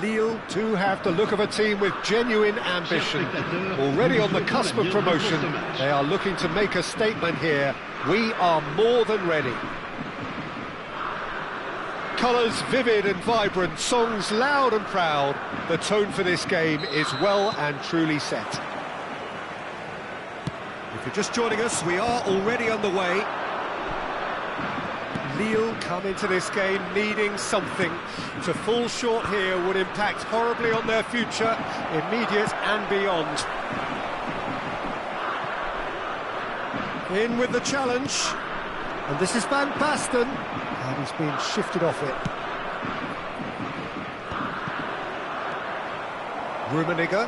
Lille do have the look of a team with genuine ambition. Already on the cusp of promotion, they are looking to make a statement here. We are more than ready. Colours vivid and vibrant, songs loud and proud. The tone for this game is well and truly set. If you're just joining us, we are already underway. Lille come into this game needing something. To fall short here would impact horribly on their future, immediate and beyond. In with the challenge, and this is Van Basten, and he's been shifted off it. Rummenigge.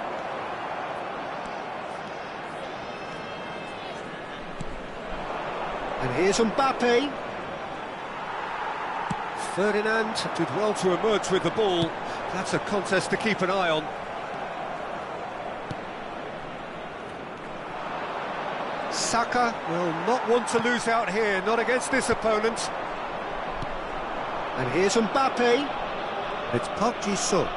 And here's Mbappe. Ferdinand did well to emerge with the ball. That's a contest to keep an eye on. Saka will not want to lose out here, not against this opponent. And here's Mbappe. It's Park Ji-sung.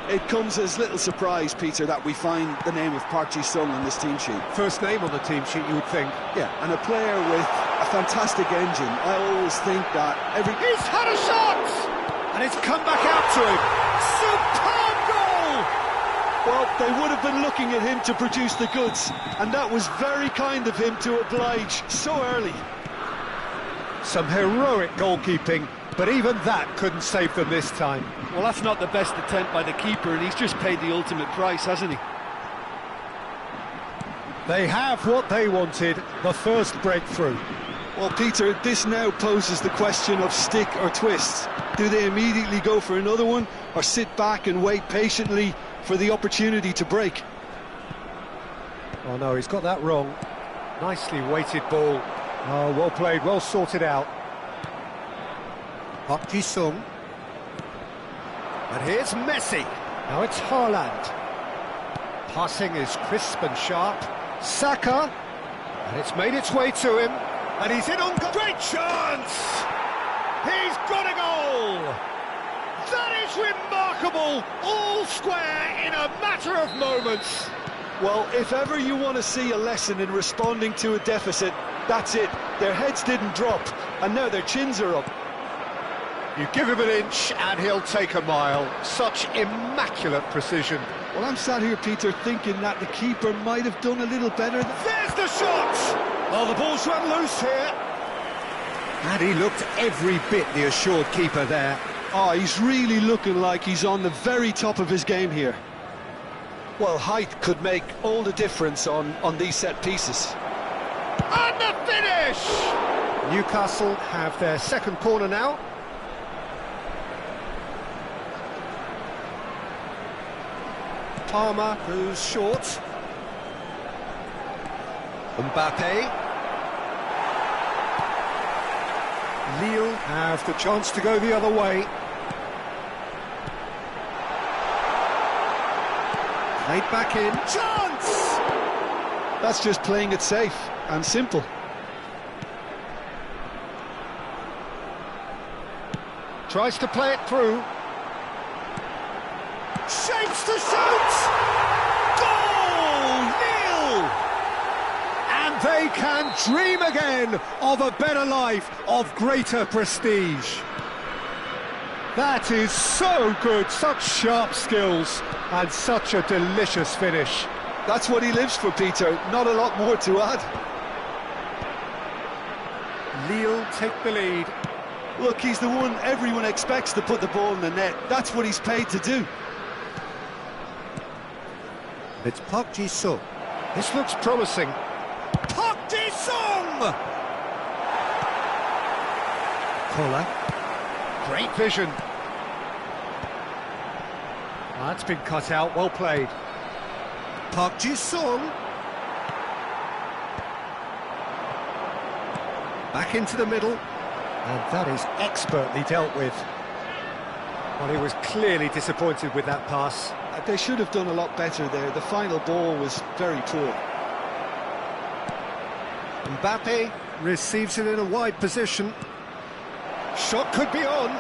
It comes as little surprise, Peter, that we find the name of Park Ji-sung on this team sheet. First name on the team sheet, you would think. Yeah, and a player with a fantastic engine. I always think that He's had a shot! And it's come back out to him. Superb goal! Well, they would have been looking at him to produce the goods, and that was very kind of him to oblige so early. Some heroic goalkeeping, but even that couldn't save them this time. Well, that's not the best attempt by the keeper, and he's just paid the ultimate price, hasn't he? They have what they wanted, the first breakthrough. Well, Peter, this now poses the question of stick or twist. Do they immediately go for another one, or sit back and wait patiently for the opportunity to break? Oh no, he's got that wrong. Nicely weighted ball. Oh, well played, well sorted out. Park Ji-sung. And here's Messi. Now it's Haaland. Passing is crisp and sharp. Saka. And it's made its way to him. And he's in on goal. Great chance! He's got a goal! That is remarkable! All square in a matter of moments. Well, if ever you want to see a lesson in responding to a deficit, that's it. Their heads didn't drop, and now their chins are up. You give him an inch and he'll take a mile. Such immaculate precision. Well, I'm sat here, Peter, thinking that the keeper might have done a little better. There's the shot! Well, the ball's run loose here. And he looked every bit the assured keeper there. Oh, he's really looking like he's on the very top of his game here. Well, height could make all the difference on these set pieces. And the finish! Newcastle have their second corner now. Palmer, who's short. Mbappe. Lille have the chance to go the other way. Played back in. Chance! That's just playing it safe and simple. Tries to play it through. Shapes to shoot! Goal! Nil! And they can dream again of a better life, of greater prestige. That is so good, such sharp skills, and such a delicious finish. That's what he lives for, Peter, not a lot more to add. Lille take the lead. Look, he's the one everyone expects to put the ball in the net. That's what he's paid to do. It's Park Ji-sung. This looks promising. Park Ji-sung! Kola. Great vision. That's been cut out, well played. Park Ji-sung. Back into the middle. And that is expertly dealt with. Well, he was clearly disappointed with that pass. They should have done a lot better there. The final ball was very poor. Mbappe receives it in a wide position. Shot could be on.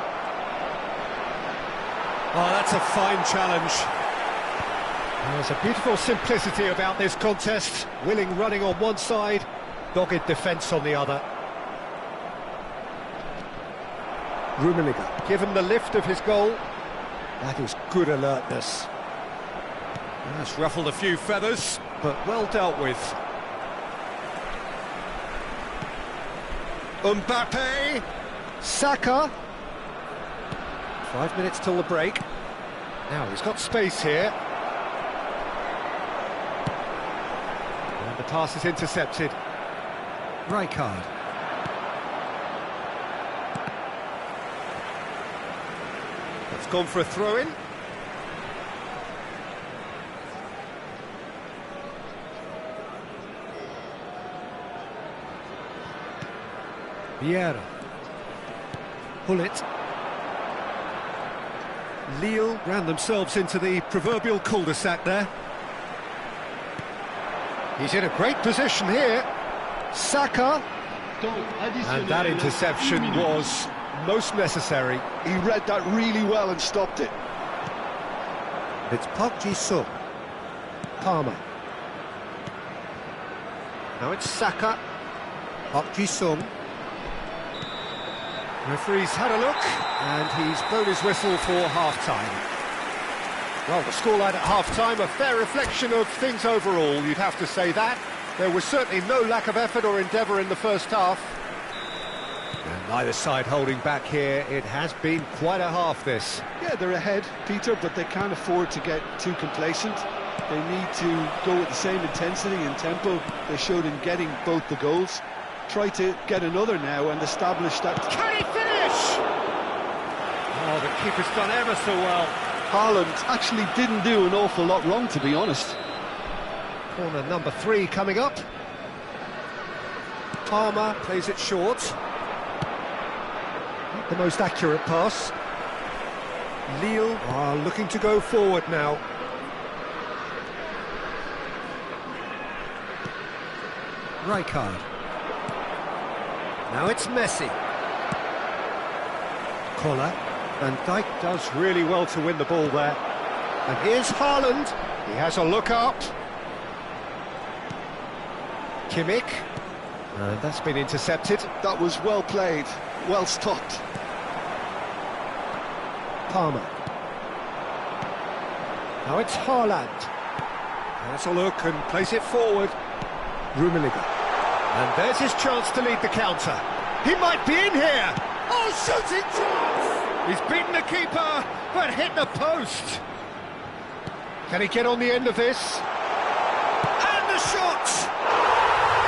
Oh, that's a fine challenge. There's a beautiful simplicity about this contest. Willing running on one side, dogged defence on the other. Rummenigge, given the lift of his goal. That is good alertness. That's ruffled a few feathers, but well dealt with. Mbappe, Saka. 5 minutes till the break. Now he's got space here. And the pass is intercepted. Rijkaard. It's gone for a throw-in. Vieira. Hullet. Lille ran themselves into the proverbial cul-de-sac there. He's in a great position here. Saka. And that interception was most necessary. He read that really well and stopped it. It's Park Ji-sung. Palmer. Now it's Saka. Park Ji-sung. Referee's had a look, and he's blown his whistle for half-time. Well, the scoreline at half-time, a fair reflection of things overall, you'd have to say that. There was certainly no lack of effort or endeavour in the first half. And neither side holding back here. It has been quite a half, this. Yeah, they're ahead, Peter, but they can't afford to get too complacent. They need to go with the same intensity and tempo they showed in getting both the goals. Try to get another now and establish that... Can he finish? Oh, the keeper's done ever so well. Haaland actually didn't do an awful lot wrong, to be honest. Corner number 3 coming up. Palmer plays it short. Not the most accurate pass. Lille are looking to go forward now. Rijkaard. Now it's Messi. Collar. Van Dijk does really well to win the ball there. And here's Haaland. He has a look up. Kimmich. And that's been intercepted. That was well played, well stopped. Palmer. Now it's Haaland. Has a look and plays it forward. Rummenigge. And there's his chance to lead the counter. He might be in here. Oh, shooting chance! He's beaten the keeper, but hit the post. Can he get on the end of this? And the shot!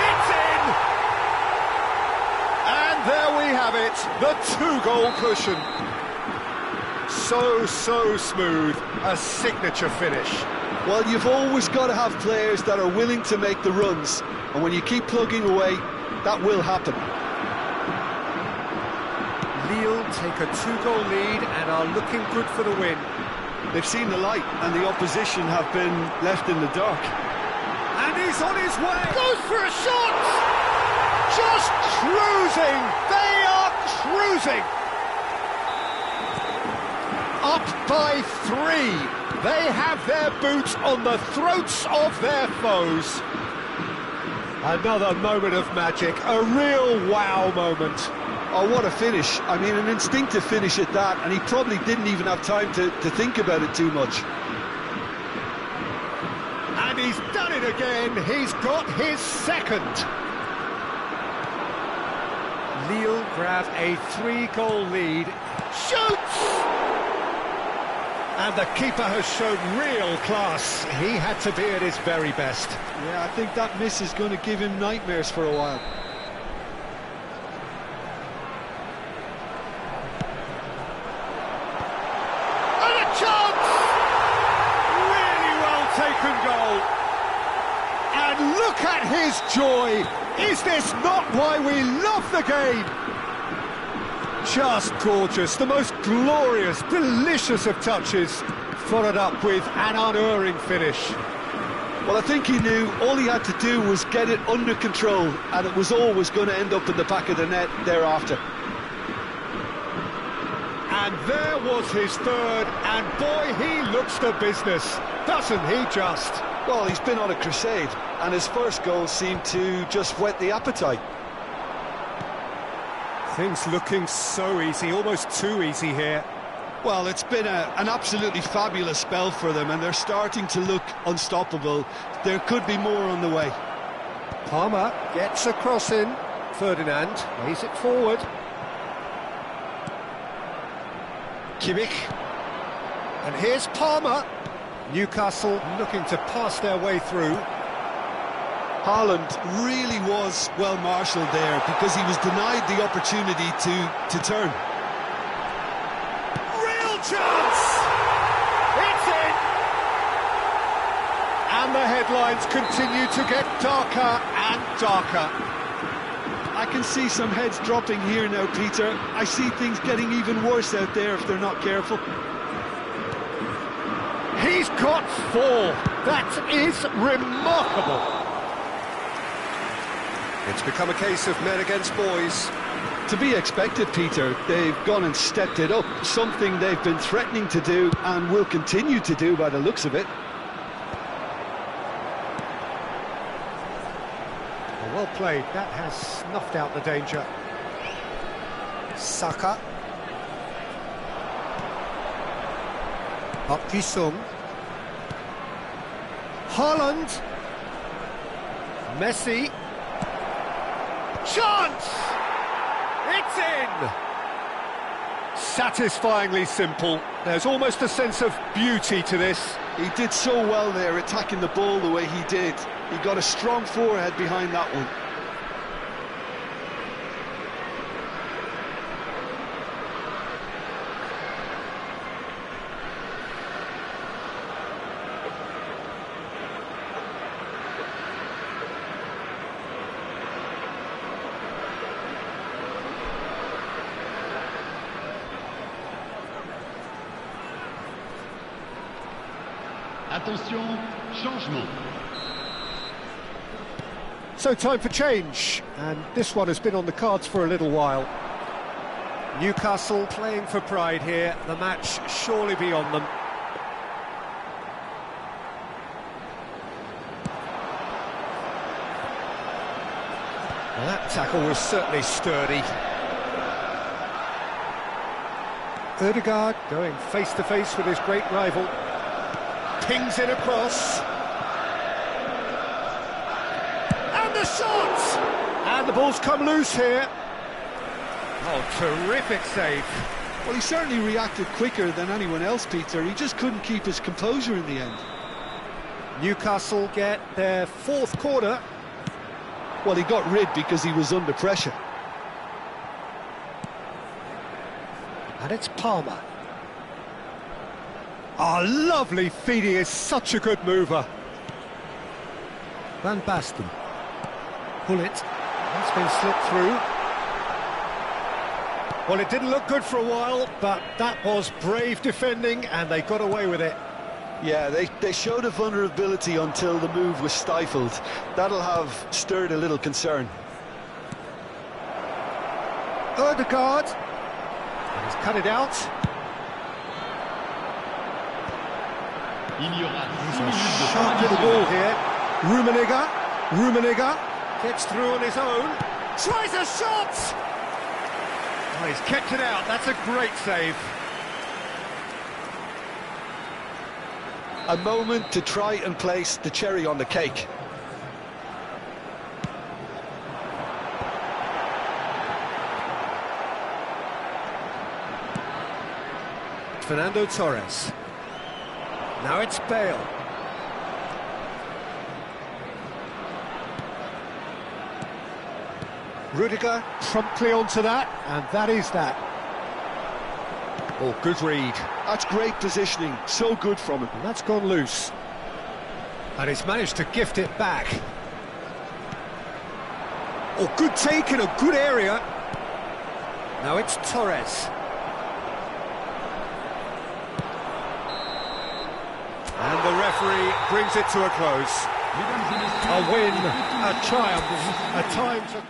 It's in! And there we have it, the 2-goal cushion. So smooth, a signature finish. Well, you've always got to have players that are willing to make the runs, and when you keep plugging away, that will happen. Lille take a 2-goal lead and are looking good for the win. They've seen the light, and the opposition have been left in the dark. And he's on his way! Goes for a shot! Just cruising! They are cruising! Up by 3! They have their boots on the throats of their foes. Another moment of magic, a real wow moment. Oh, what a finish. I mean, an instinctive finish at that, and he probably didn't even have time to think about it too much. And he's done it again. He's got his second. Lille grab a 3-goal lead. Shoots! And the keeper has shown real class. He had to be at his very best. Yeah, I think that miss is going to give him nightmares for a while. And a chance! Really well taken goal. And look at his joy. Is this not why we love the game? Just gorgeous, the most glorious, delicious of touches, followed up with an unerring finish. Well, I think he knew all he had to do was get it under control, and it was always going to end up in the back of the net thereafter. And there was his third, and boy, he looks the business, doesn't he just? Well, he's been on a crusade, and his first goal seemed to just whet the appetite. Things looking so easy, almost too easy here. Well, it's been an absolutely fabulous spell for them, and they're starting to look unstoppable. There could be more on the way. Palmer gets a cross in. Ferdinand lays it forward. Kimmich. And here's Palmer. Newcastle looking to pass their way through. Haaland really was well marshalled there because he was denied the opportunity to turn. Real chance! It's in! And the headlines continue to get darker and darker. I can see some heads dropping here now, Peter. I see things getting even worse out there if they're not careful. He's got 4. That is remarkable. It's become a case of men against boys. To be expected, Peter. They've gone and stepped it up, something they've been threatening to do and will continue to do by the looks of it. Well played, that has snuffed out the danger. Saka. Park Ji-sung. Haaland. Messi. Chance! It's in! Satisfyingly simple. There's almost a sense of beauty to this. He did so well there, attacking the ball the way he did. He got a strong forehead behind that one. Attention, changement. So time for change, and this one has been on the cards for a little while. Newcastle playing for pride here, the match surely be on them. Well, that tackle was certainly sturdy. Ødegaard going face-to-face with his great rival. Pings it across. And the shot! And the ball's come loose here. Oh, terrific save. Well, he certainly reacted quicker than anyone else, Peter. He just couldn't keep his composure in the end. Newcastle get their 4th corner. Well, he got rid because he was under pressure. And it's Palmer. Oh, lovely feed, he is such a good mover. Van Basten. Pull it. That's been slipped through. Well, it didn't look good for a while, but that was brave defending, and they got away with it. Yeah, they showed a vulnerability until the move was stifled. That'll have stirred a little concern. Ødegaard. He's cut it out. He's a sharp little ball here. Rummenigge gets through on his own. Tries a shot! Oh, he's kept it out. That's a great save. A moment to try and place the cherry on the cake. Fernando Torres. Now it's Bale. Rudiger promptly onto that, and that is that. Oh, good read. That's great positioning, so good from him. And that's gone loose. And he's managed to gift it back. Oh, good take in a good area. Now it's Torres. And the referee brings it to a close. A win, a triumph, a time to...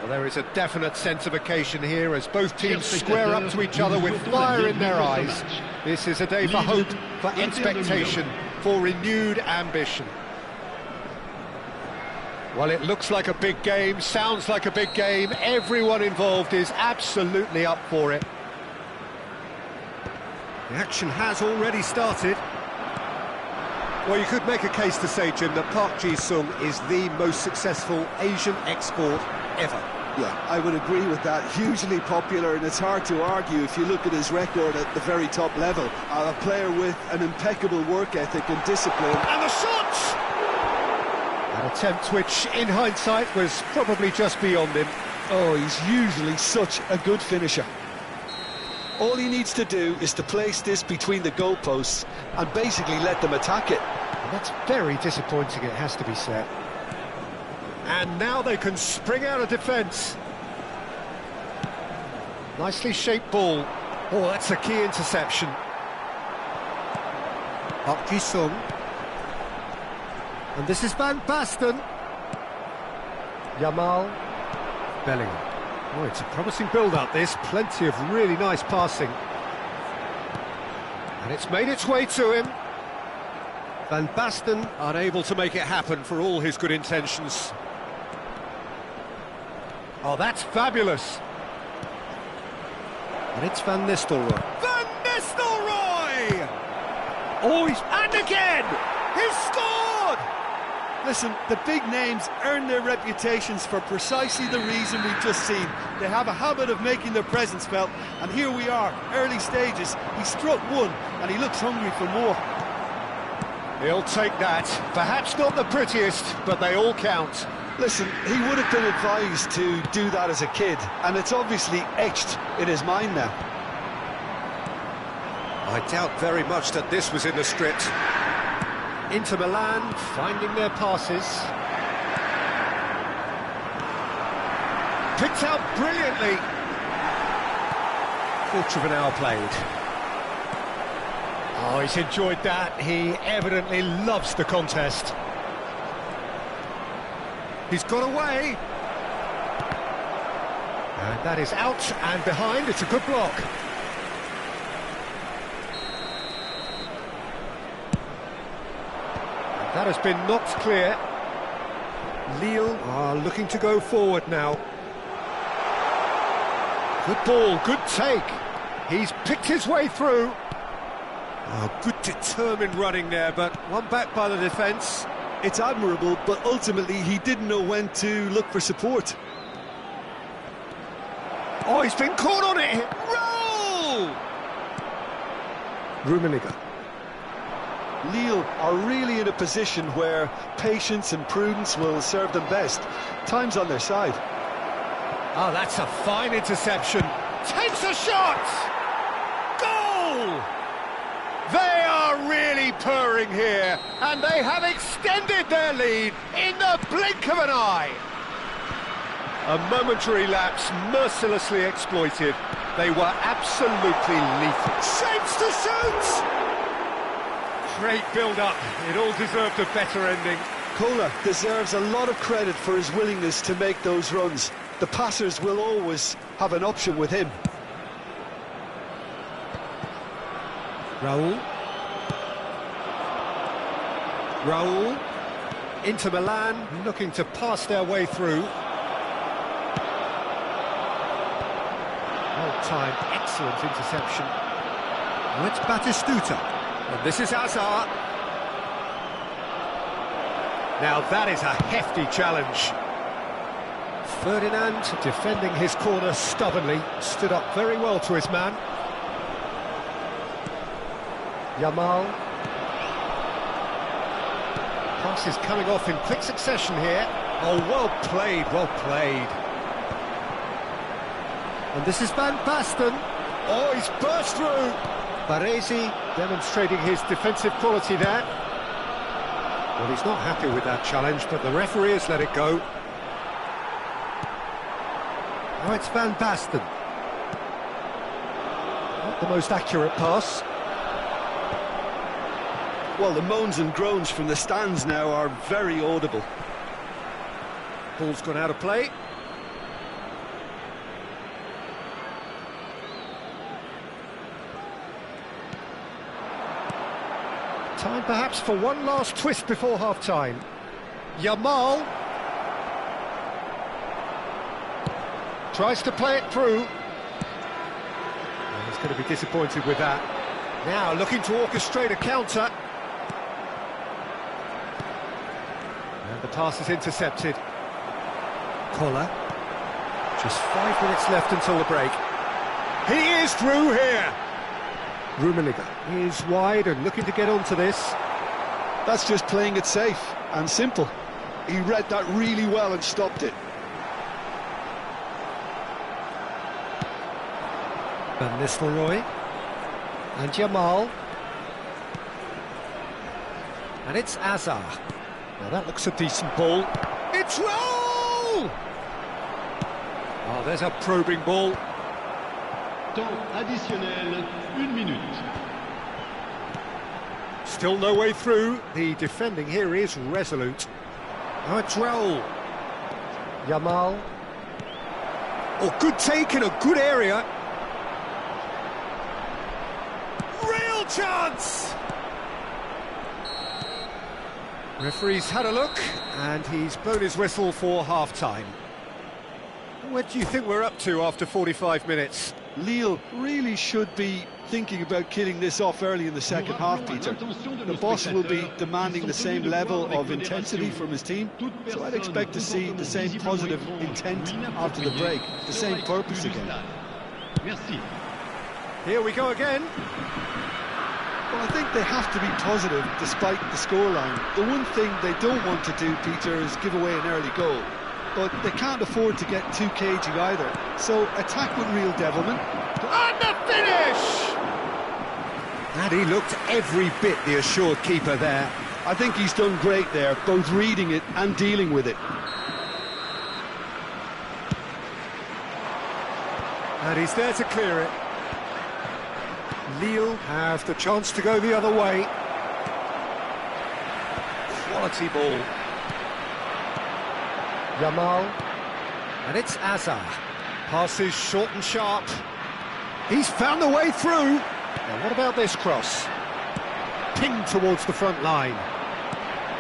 Well, there is a definite sense of occasion here as both teams square up to each other with fire in their eyes. This is a day for hope, for expectation, for renewed ambition. Well, it looks like a big game, sounds like a big game. Everyone involved is absolutely up for it. The action has already started. Well, you could make a case to say, Jim, that Park Ji-sung is the most successful Asian export ever. Yeah, I would agree with that. Hugely popular, and it's hard to argue if you look at his record at the very top level. A player with an impeccable work ethic and discipline. And the shot! An attempt which, in hindsight, was probably just beyond him. Oh, he's usually such a good finisher. All he needs to do is to place this between the goalposts and basically let them attack it. And that's very disappointing, it has to be said. And now they can spring out of defence. Nicely shaped ball. Oh, that's a key interception. Park Ji-sung. And this is Van Basten. Yamal. Bellingham. Oh, it's a promising build-up, this. Plenty of really nice passing. And it's made its way to him. Van Basten unable to make it happen for all his good intentions. Oh, that's fabulous. And it's Van Nistelrooy. Van Nistelrooy! Oh, and again! He's scored! Listen, the big names earn their reputations for precisely the reason we've just seen. They have a habit of making their presence felt, and here we are, early stages. He struck one, and he looks hungry for more. He'll take that. Perhaps not the prettiest, but they all count. Listen, he would have been advised to do that as a kid, and it's obviously etched in his mind now. I doubt very much that this was in the script. Inter Milan finding their passes. Picked out brilliantly. Quarter of an hour played. Oh, he's enjoyed that. He evidently loves the contest. He's got away. And that is out and behind. It's a good block. That has been knocked clear. Lille are looking to go forward now. Good ball, good take. He's picked his way through. Oh, good determined running there, but one back by the defence. It's admirable, but ultimately he didn't know when to look for support. Oh, he's been caught on it. Roll! Rummenigge. Lille are really in a position where patience and prudence will serve them best. Time's on their side. Oh, that's a fine interception. Takes a shot! Goal! They are really purring here, and they have extended their lead in the blink of an eye. A momentary lapse mercilessly exploited. They were absolutely lethal. Shapes to shoot! Great build-up. It all deserved a better ending. Kohler deserves a lot of credit for his willingness to make those runs. The passers will always have an option with him. Raul. Inter Milan looking to pass their way through. Well-timed, excellent interception. Now it's Batistuta. And this is Hazard. Now that is a hefty challenge. Ferdinand defending his corner stubbornly, stood up very well to his man. Yamal. Pass is coming off in quick succession here. Oh, well played, well played. And this is Van Basten. Oh, he's burst through. Baresi demonstrating his defensive quality there. Well, he's not happy with that challenge, but the referee has let it go. Now it's Van Basten. Not the most accurate pass. Well, the moans and groans from the stands now are very audible. Ball's gone out of play. Time perhaps for one last twist before half-time. Yamal tries to play it through. And he's going to be disappointed with that. Now looking to orchestrate a counter. And the pass is intercepted. Collar. Just 5 minutes left until the break. He is through here. Rummenigge is wide and looking to get onto this. That's just playing it safe and simple. He read that really well and stopped it. Van Nistelrooy and Yamal. And it's Azar. Now that looks a decent ball. It's roll! Oh, there's a probing ball. Temps additionnel, 1 minute. Still no way through. The defending here is resolute. Now it's Raul. Yamal. Oh, good take in a good area. Real chance! Referee's had a look, and he's blown his whistle for half-time. What do you think we're up to after 45 minutes? Lille really should be thinking about killing this off early in the second half, Peter. The boss will be demanding the same level of intensity from his team, so I'd expect to see the same positive intent after the break, the same purpose again. Here we go again. Well, I think they have to be positive despite the scoreline. The one thing they don't want to do, Peter, is give away an early goal. But they can't afford to get too cagey either. So attack with real devilment. And the finish! And he looked every bit the assured keeper there. I think he's done great there, both reading it and dealing with it. And he's there to clear it. Lille have the chance to go the other way. Quality ball. Yamal, and it's Azar. Passes short and sharp. He's found the way through. Now what about this cross? Pinged towards the front line.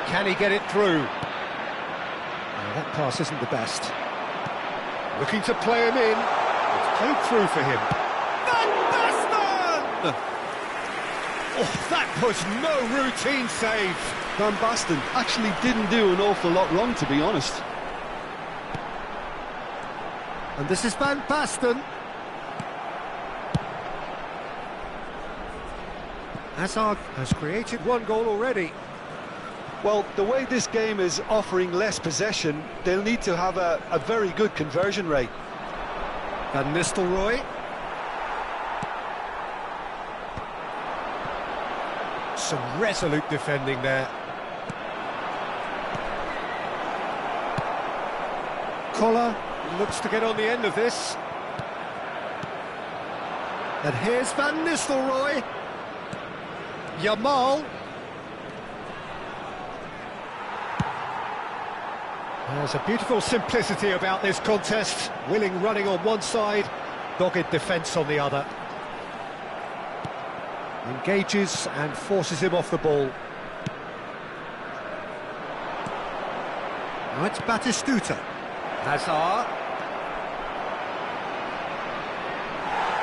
Can he get it through? Now that pass isn't the best. Looking to play him in. It's played through for him. Van Basten! Oh, that was no routine save. Van Basten actually didn't do an awful lot wrong, to be honest. And this is Van Basten. Hazard has created one goal already. Well, the way this game is offering less possession, they'll need to have a very good conversion rate. Van Nistelrooy. Some resolute defending there. Collar looks to get on the end of this. And here's Van Nistelrooy. Yamal. There's a beautiful simplicity about this contest. Willing running on one side, dogged defence on the other. Engages and forces him off the ball. Now it's Batistuta. Hazard.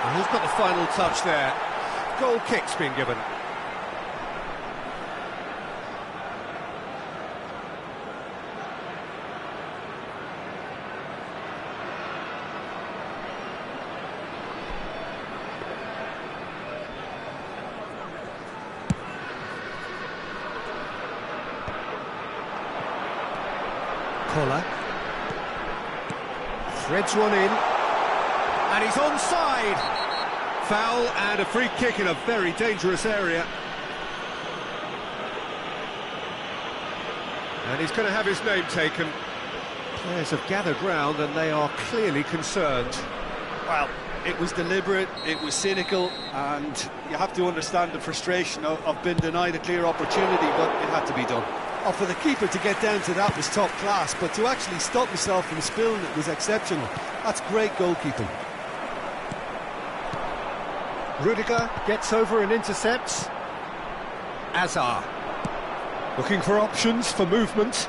And who's got the final touch there? Goal kick's been given. Collar. Threads one in. And he's onside. Foul and a free kick in a very dangerous area. And he's going to have his name taken. Players have gathered round and they are clearly concerned. Well, it was deliberate, it was cynical, and you have to understand the frustration of being denied a clear opportunity, but it had to be done. Oh, for the keeper to get down to that was top class, but to actually stop himself from spilling it was exceptional. That's great goalkeeping. Rudiger gets over and intercepts. Azar. Looking for options for movement.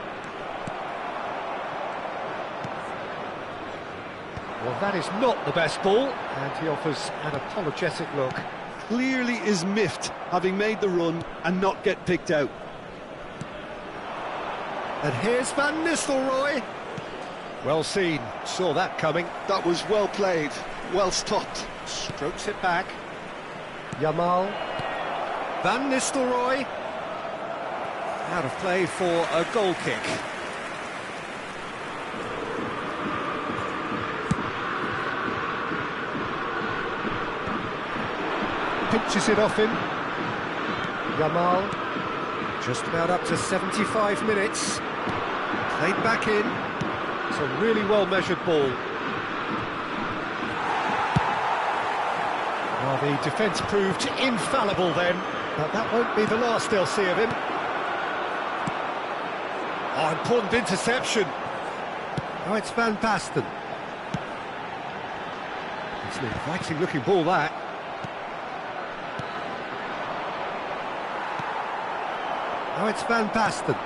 Well, that is not the best ball, and he offers an apologetic look. Clearly is miffed, having made the run and not get picked out. And here's Van Nistelrooy. Well seen, saw that coming. That was well played, well stopped. Strokes it back. Yamal. Van Nistelrooy. Out of play for a goal kick. Pinches it off him. Yamal. Just about up to 75 minutes. Played back in. It's a really well-measured ball. Well, the defence proved infallible then, but that won't be the last they'll see of him. Oh, important interception. Oh, it's Van Basten. It's an inviting-looking ball, that. Oh, it's Van Basten.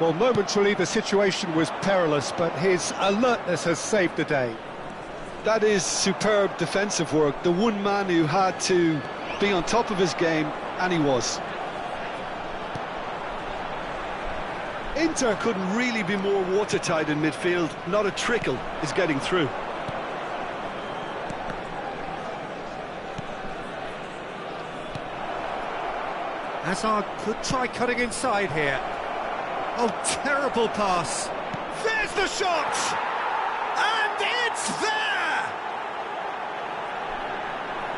Well, momentarily the situation was perilous, but his alertness has saved the day. That is superb defensive work. The one man who had to be on top of his game, and he was. Inter couldn't really be more watertight in midfield. Not a trickle is getting through. Hazard could try cutting inside here. Oh, terrible pass. There's the shot! And it's there!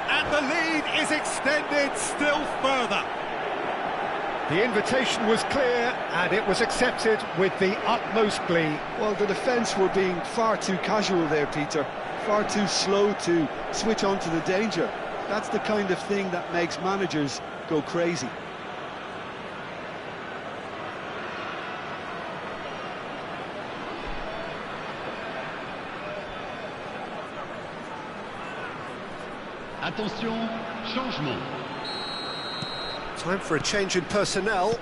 And the lead is extended still further. The invitation was clear, and it was accepted with the utmost glee. Well, the defence were being far too casual there, Peter. Far too slow to switch on to the danger. That's the kind of thing that makes managers go crazy. Attention, changement. Time for a change in personnel.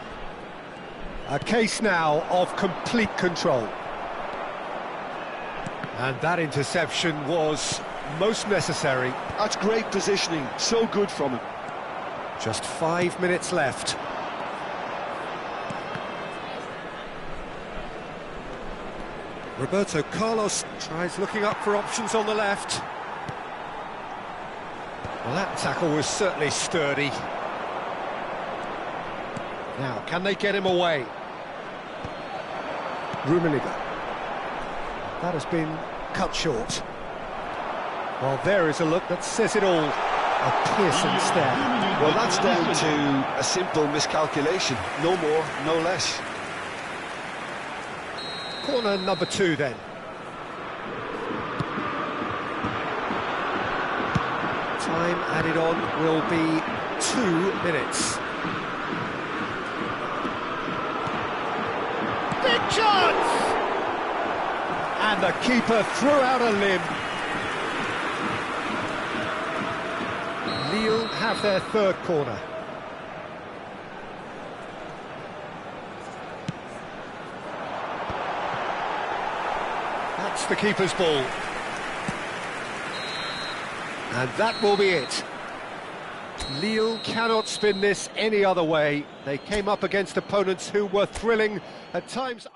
A case now of complete control. And that interception was most necessary. That's great positioning, so good from him. Just 5 minutes left. Roberto Carlos tries looking up for options on the left. Well, that tackle was certainly sturdy. Now, can they get him away? Rummenigge. That has been cut short. Well, there is a look that says it all. A piercing stare. Well, that's down to a simple miscalculation. No more, no less. Corner number 2 then. Time added on will be 2 minutes. Big chance! And the keeper threw out a limb. Lille have their third corner. That's the keeper's ball. And that will be it. Lille cannot spin this any other way. They came up against opponents who were thrilling, at times...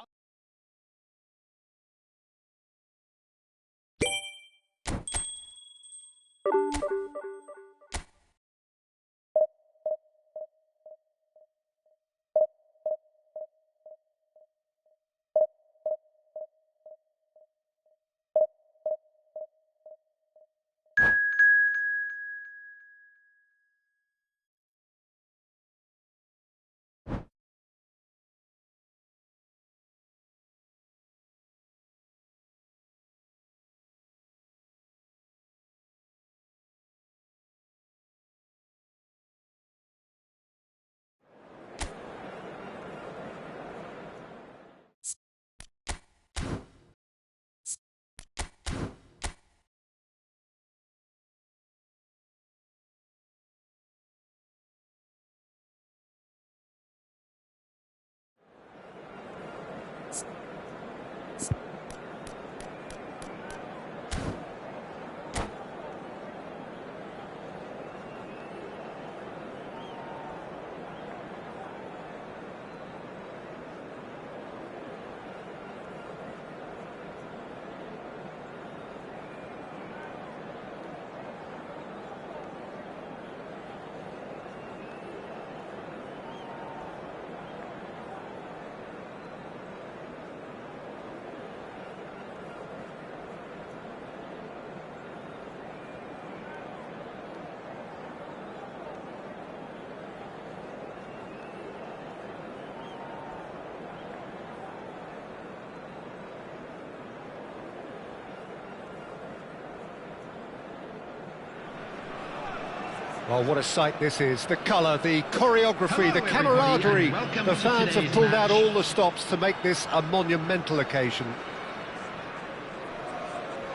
Well, what a sight this is. The colour, the choreography, Hello, the camaraderie. everybody, and The welcome to fans have today's pulled out match. all the stops to make this a monumental occasion.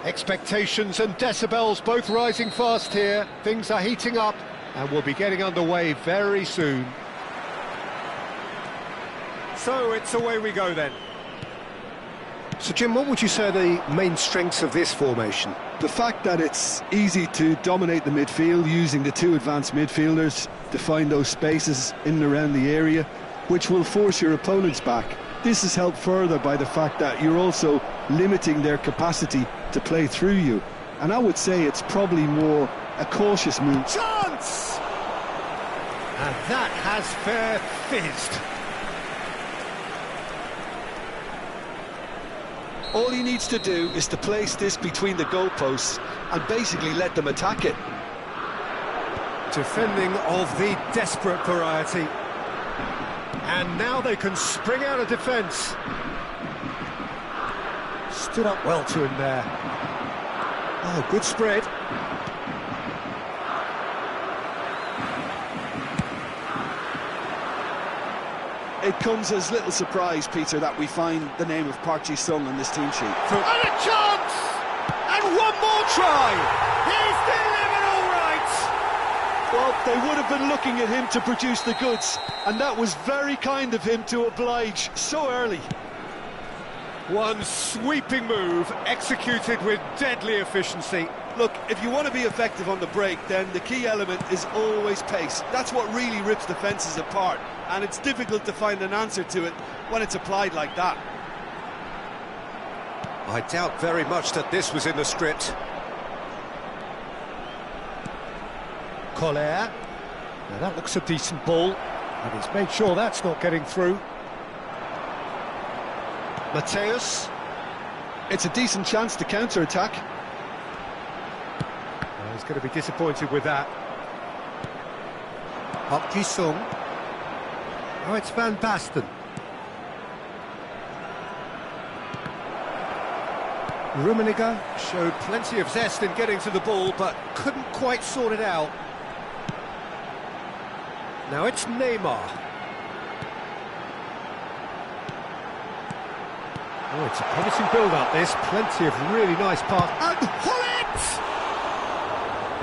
Expectations and decibels both rising fast here. Things are heating up and we'll be getting underway very soon. So it's away we go then. So Jim, what would you say are the main strengths of this formation? The fact that it's easy to dominate the midfield using the two advanced midfielders to find those spaces in and around the area, which will force your opponents back. This is helped further by the fact that you're also limiting their capacity to play through you. And I would say it's probably more a cautious move. Chance! And that has fair fizzed. All he needs to do is to place this between the goalposts and basically let them attack it. Defending of the desperate variety. And now they can spring out of defence. Stood up well to him there. Oh, good spread. It comes as little surprise, Peter, that we find the name of Park Ji-sung on this team sheet. And a chance! And one more try! He's delivered all right! Well, they would have been looking at him to produce the goods, and that was very kind of him to oblige so early. One sweeping move, executed with deadly efficiency. Look, if you want to be effective on the break, then the key element is always pace. That's what really rips defences apart, and it's difficult to find an answer to it when it's applied like that. I doubt very much that this was in the script. Collier. Now that looks a decent ball, and he's made sure that's not getting through. Mateus. It's a decent chance to counter-attack. Well, he's going to be disappointed with that. Park Ji-sung. Oh, it's Van Basten. Rummenigge showed plenty of zest in getting to the ball, but couldn't quite sort it out. Now it's Neymar. Oh, it's a promising build-up, this. Plenty of really nice pass. And Hullet!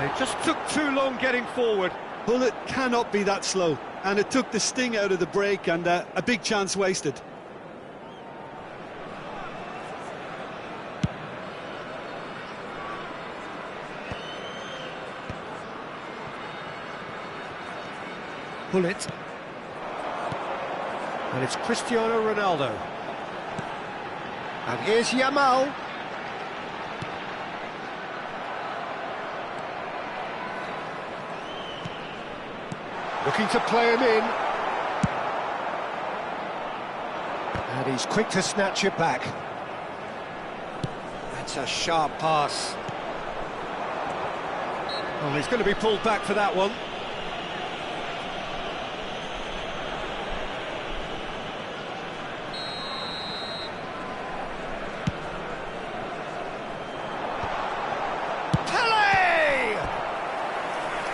They just took too long getting forward. Hullet cannot be that slow, and it took the sting out of the break, and a big chance wasted. Hullet. And it's Cristiano Ronaldo. And here's Yamal. Looking to play him in. And he's quick to snatch it back. That's a sharp pass. Oh, he's going to be pulled back for that one.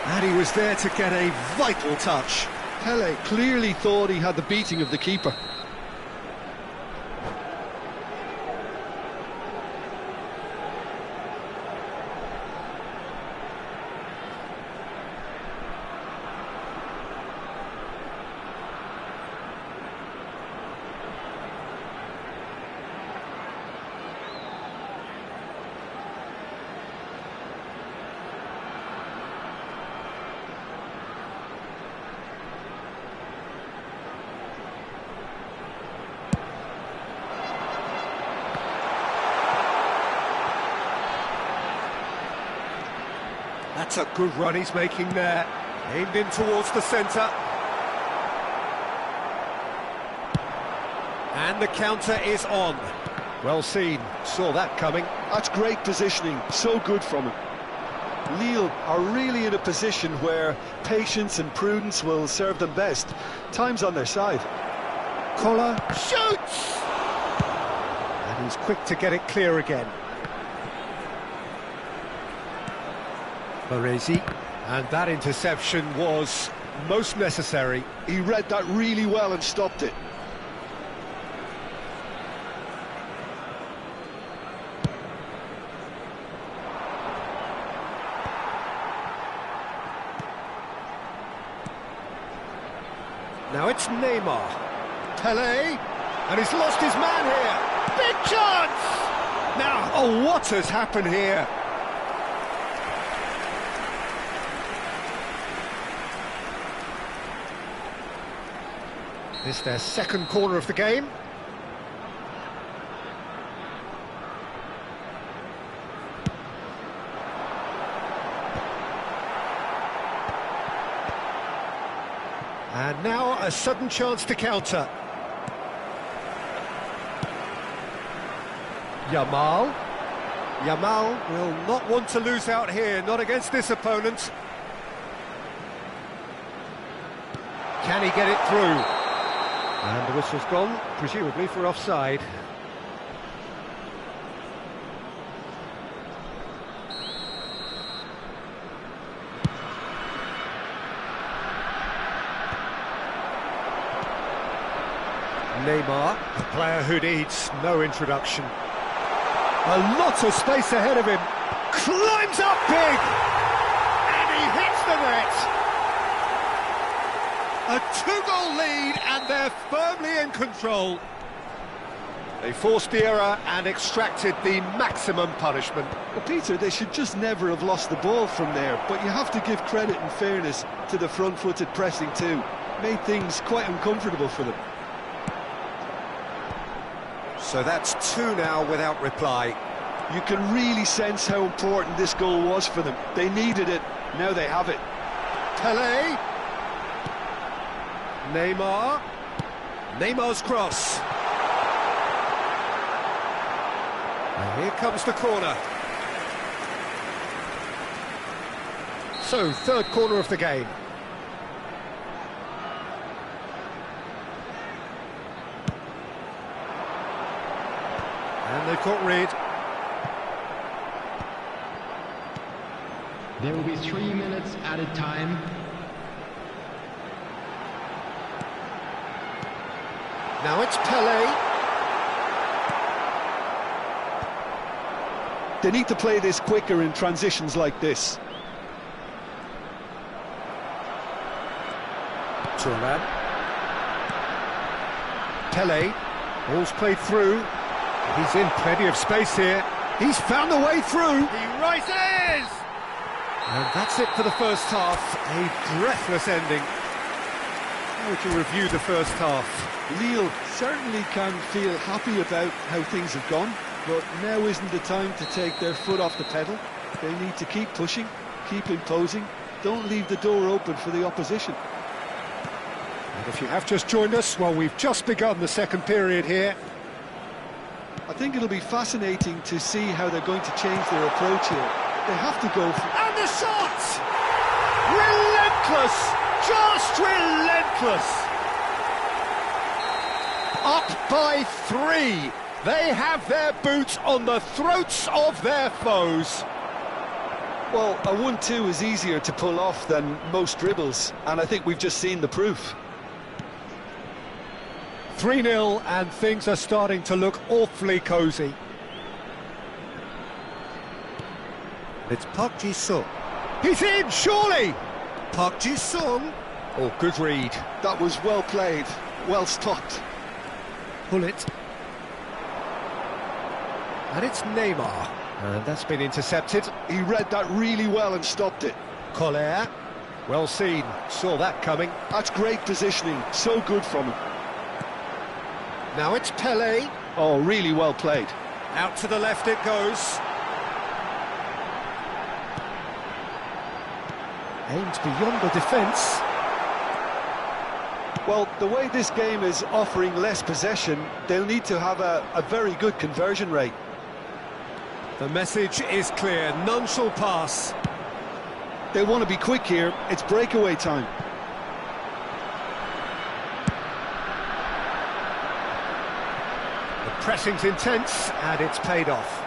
And he was there to get a vital touch. Pele clearly thought he had the beating of the keeper. That's a good run he's making there. Aimed in towards the centre. And the counter is on. Well seen, saw that coming. That's great positioning, so good from him. Lille are really in a position where patience and prudence will serve them best. Time's on their side. Collar shoots! And he's quick to get it clear again. Baresi. And that interception was most necessary. He read that really well and stopped it. Now it's Neymar. Pelé, and he's lost his man here. Big chance! Now, oh, what has happened here? This is their second corner of the game. And now a sudden chance to counter. Yamal. Yamal will not want to lose out here, not against this opponent. Can he get it through? And the whistle's gone, presumably for offside. Neymar, a player who needs no introduction. A lot of space ahead of him. Climbs up big! And he hits the net! A two-goal lead, and they're firmly in control. They forced the error and extracted the maximum punishment. Well, Peter, they should just never have lost the ball from there, but you have to give credit and fairness to the front-footed pressing too. Made things quite uncomfortable for them. So that's two now without reply. You can really sense how important this goal was for them. They needed it, now they have it. Pelé. Neymar. Neymar's cross. And here comes the corner. So, third corner of the game. And they've got rid. There will be 3 minutes added time. Now it's Pelé. They need to play this quicker in transitions like this. Turan. Pelé. Ball's played through. He's in plenty of space here. He's found the way through. He rises! And that's it for the first half. A breathless ending. How to review the first half. Lille certainly can feel happy about how things have gone, but now isn't the time to take their foot off the pedal. They need to keep pushing, keep imposing. Don't leave the door open for the opposition. And if you have just joined us, well, we've just begun the second period here. I think it'll be fascinating to see how they're going to change their approach here. They have to go for... And the shot! Relentless! Just relentless! Up by 3. They have their boots on the throats of their foes. Well, a 1-2 is easier to pull off than most dribbles, and I think we've just seen the proof. 3-0, and things are starting to look awfully cosy. It's Park Ji-sung. He's in, surely! Park Ji-sung. Oh, good read. That was well played, well stopped. Pull it. And it's Neymar. And that's been intercepted. He read that really well and stopped it. Collier. Well seen. Saw that coming. That's great positioning. So good from him. Now it's Pelé. Oh, really well played. Out to the left it goes. Aimed beyond the defence. Well, the way this game is offering less possession, they'll need to have a very good conversion rate. The message is clear. None shall pass. They want to be quick here. It's breakaway time. The pressing's intense, and it's paid off.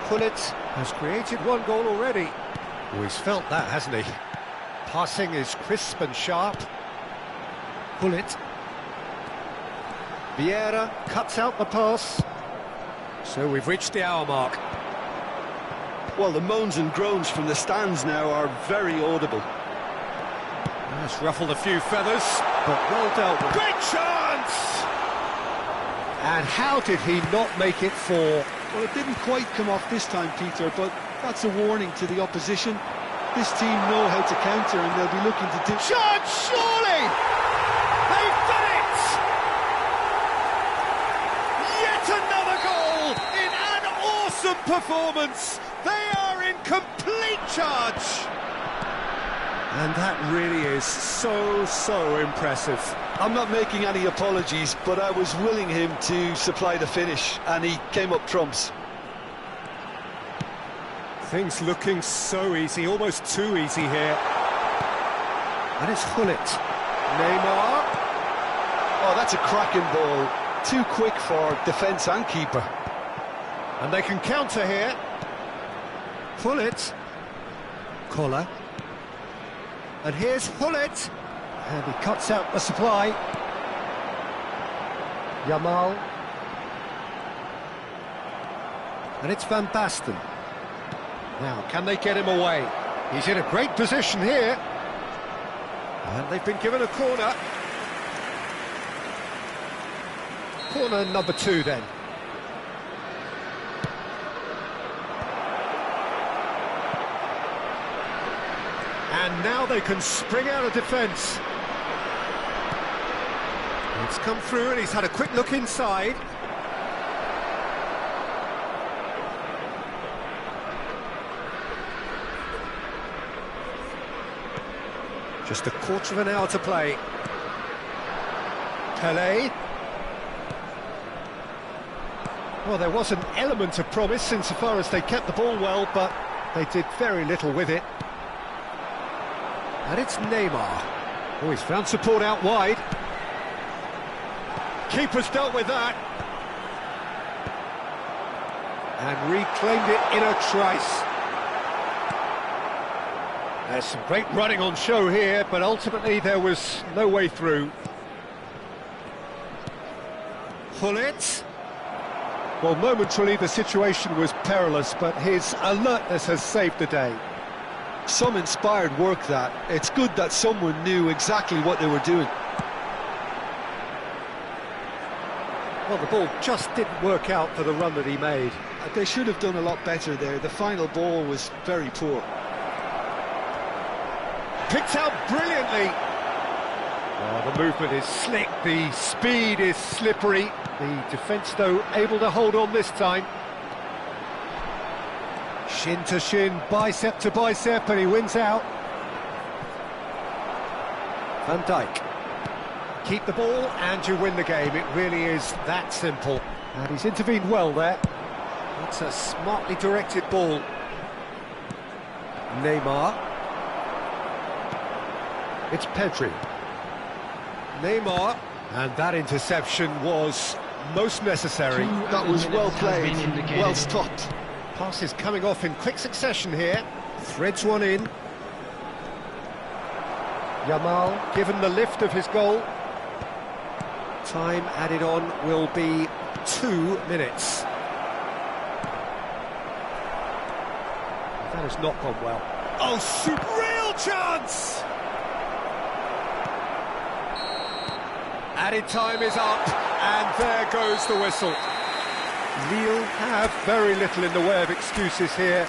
Pullet has created one goal already. Oh, he's felt that, hasn't he? Passing is crisp and sharp. Bullet. Vieira cuts out the pass. So we've reached the hour mark. Well, the moans and groans from the stands now are very audible. That's ruffled a few feathers, but well dealt with. Great chance! And how did he not make it four? Well, it didn't quite come off this time, Peter, but that's a warning to the opposition. This team know how to counter, and they'll be looking to do... Shot, surely! They've done it! Yet another goal in an awesome performance! They are in complete charge! And that really is so impressive. I'm not making any apologies, but I was willing him to supply the finish, and he came up trumps. Things looking so easy, almost too easy here. And it's Hullet. Neymar. Oh, that's a cracking ball. Too quick for defence and keeper. And they can counter here. Hullet. Collar. And here's Hullet. And he cuts out the supply. Yamal. And it's Van Basten. Now, can they get him away? He's in a great position here. And they've been given a corner. Corner number 2 then. And now they can spring out of defence. It's come through and he's had a quick look inside. Just a quarter of an hour to play. Pelé. Well, there was an element of promise insofar as they kept the ball well, but they did very little with it. And it's Neymar. Oh, he's found support out wide. Keeper's dealt with that. And reclaimed it in a trice. There's some great running on show here, but ultimately there was no way through. Hullet. Well, momentarily the situation was perilous, but his alertness has saved the day. Some inspired work that. It's good that someone knew exactly what they were doing. Well, the ball just didn't work out for the run that he made. They should have done a lot better there. The final ball was very poor. Picked out brilliantly. Oh, the movement is slick, the speed is slippery. The defence, though, able to hold on this time. Shin to shin, bicep to bicep, and he wins out. Van Dijk. Keep the ball and you win the game. It really is that simple. And he's intervened well there. It's a smartly directed ball. Neymar. It's Pedri. Neymar. And that interception was most necessary. That was well played, well stopped. Passes coming off in quick succession here. Threads one in. Yamal given the lift of his goal. Time added on will be 2 minutes. That has not gone well. Oh, real chance! Added time is up, and there goes the whistle. Lille have very little in the way of excuses here.